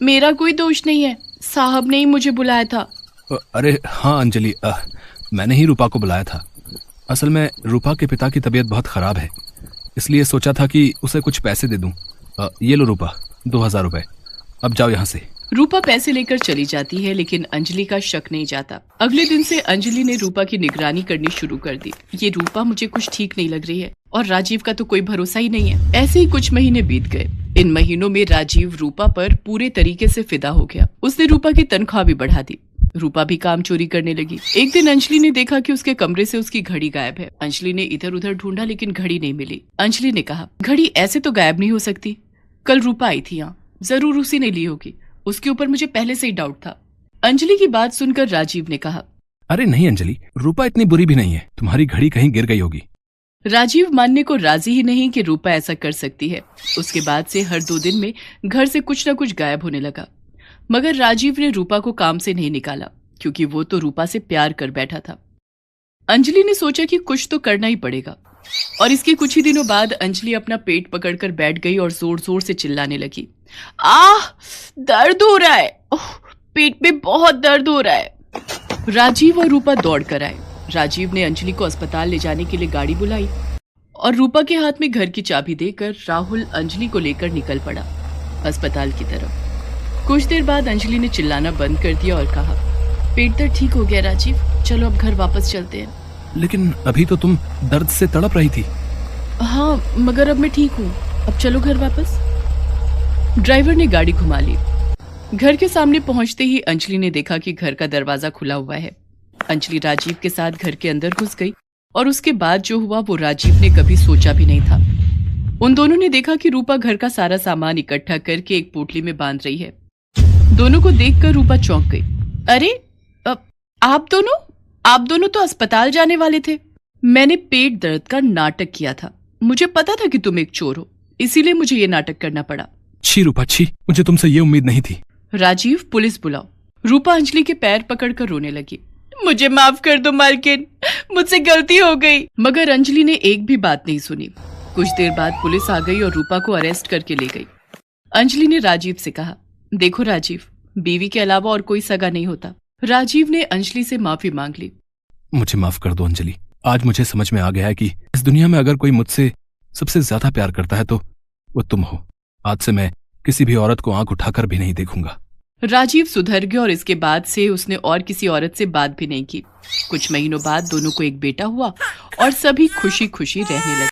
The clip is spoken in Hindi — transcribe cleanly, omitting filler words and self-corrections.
मेरा कोई दोष नहीं है, साहब ने ही मुझे बुलाया था। अरे हाँ अंजलि, मैंने ही रूपा को बुलाया था। असल में रूपा के पिता की तबीयत बहुत खराब है, इसलिए सोचा था कि उसे कुछ पैसे दे दूं। ये लो रूपा, 2000 रुपए। अब जाओ यहाँ से। रूपा पैसे लेकर चली जाती है, लेकिन अंजलि का शक नहीं जाता। अगले दिन से अंजलि ने रूपा की निगरानी करनी शुरू कर दी। ये रूपा मुझे कुछ ठीक नहीं लग रही है, और राजीव का तो कोई भरोसा ही नहीं है। ऐसे ही कुछ महीने बीत गए। इन महीनों में राजीव रूपा पर पूरे तरीके से फिदा हो गया। उसने रूपा की तनख्वाह भी बढ़ा दी। रूपा भी काम चोरी करने लगी। एक दिन अंजलि ने देखा कि उसके कमरे से उसकी घड़ी गायब है। अंजलि ने इधर उधर ढूंढा, लेकिन घड़ी नहीं मिली। अंजलि ने कहा, घड़ी ऐसे तो गायब नहीं हो सकती। कल रूपा आई थी यहाँ, जरूर उसी ने ली होगी। उसके ऊपर मुझे पहले से ही डाउट था। अंजलि की बात सुनकर राजीव ने कहा, अरे नहीं अंजलि, रूपा इतनी बुरी भी नहीं है, तुम्हारी घड़ी कहीं गिर गई होगी। राजीव मानने को राजी ही नहीं कि रूपा ऐसा कर सकती है। उसके बाद से हर 2 दिन में घर से कुछ न कुछ गायब होने लगा। मगर राजीव ने रूपा को काम से नहीं निकाला, क्योंकि वो तो रूपा से प्यार कर बैठा था। अंजलि ने सोचा कि कुछ तो करना ही पड़ेगा, और इसके कुछ ही दिनों बाद अंजलि अपना पेट पकड़कर बैठ गई और जोर जोर से चिल्लाने लगी, आह, दर्द हो रहा है, पेट में बहुत दर्द हो रहा है। राजीव और रूपा दौड़ कर आए। राजीव ने अंजलि को अस्पताल ले जाने के लिए गाड़ी बुलाई, और रूपा के हाथ में घर की चाबी देकर राहुल अंजलि को लेकर निकल पड़ा अस्पताल की तरफ। कुछ देर बाद अंजलि ने चिल्लाना बंद कर दिया और कहा, पेट दर्द ठीक हो गया राजीव, चलो अब घर वापस चलते हैं। लेकिन अभी तो तुम दर्द से तड़प रही थी। हाँ, मगर अब मैं ठीक हूँ, अब चलो घर वापस। ड्राइवर ने गाड़ी घुमा ली। घर के सामने पहुंचते ही अंजलि ने देखा कि घर का दरवाजा खुला हुआ है। अंजलि राजीव के साथ घर के अंदर घुस गई, और उसके बाद जो हुआ वो राजीव ने कभी सोचा भी नहीं था। उन दोनों ने देखा कि रूपा घर का सारा सामान इकट्ठा करके एक पोटली में बांध रही है। दोनों को देखकर रूपा चौंक गई। अरे आप दोनों तो अस्पताल जाने वाले थे। मैंने पेट दर्द का नाटक किया था। मुझे पता था कि तुम एक चोर हो, इसीलिए मुझे ये नाटक करना पड़ा। छी रूपा छी, मुझे तुमसे ये उम्मीद नहीं थी। राजीव, पुलिस बुलाओ। रूपा अंजलि के पैर पकड़कर रोने लगी। मुझे माफ कर दो मालकिन, मुझसे गलती हो गई। मगर अंजलि ने एक भी बात नहीं सुनी। कुछ देर बाद पुलिस आ गई और रूपा को अरेस्ट करके ले गई। अंजलि ने राजीव से कहा, देखो राजीव, बीवी के अलावा और कोई सगा नहीं होता। राजीव ने अंजलि से माफी मांग ली। मुझे माफ कर दो अंजलि, आज मुझे समझ में आ गया है कि इस दुनिया में अगर कोई मुझसे सबसे ज्यादा प्यार करता है तो वो तुम हो। आज से मैं किसी भी औरत को आंख उठाकर भी नहीं देखूंगा। राजीव सुधर गया, और इसके बाद से उसने और किसी औरत से बात भी नहीं की। कुछ महीनों बाद दोनों को एक बेटा हुआ, और सभी खुशी खुशी रहने लगे।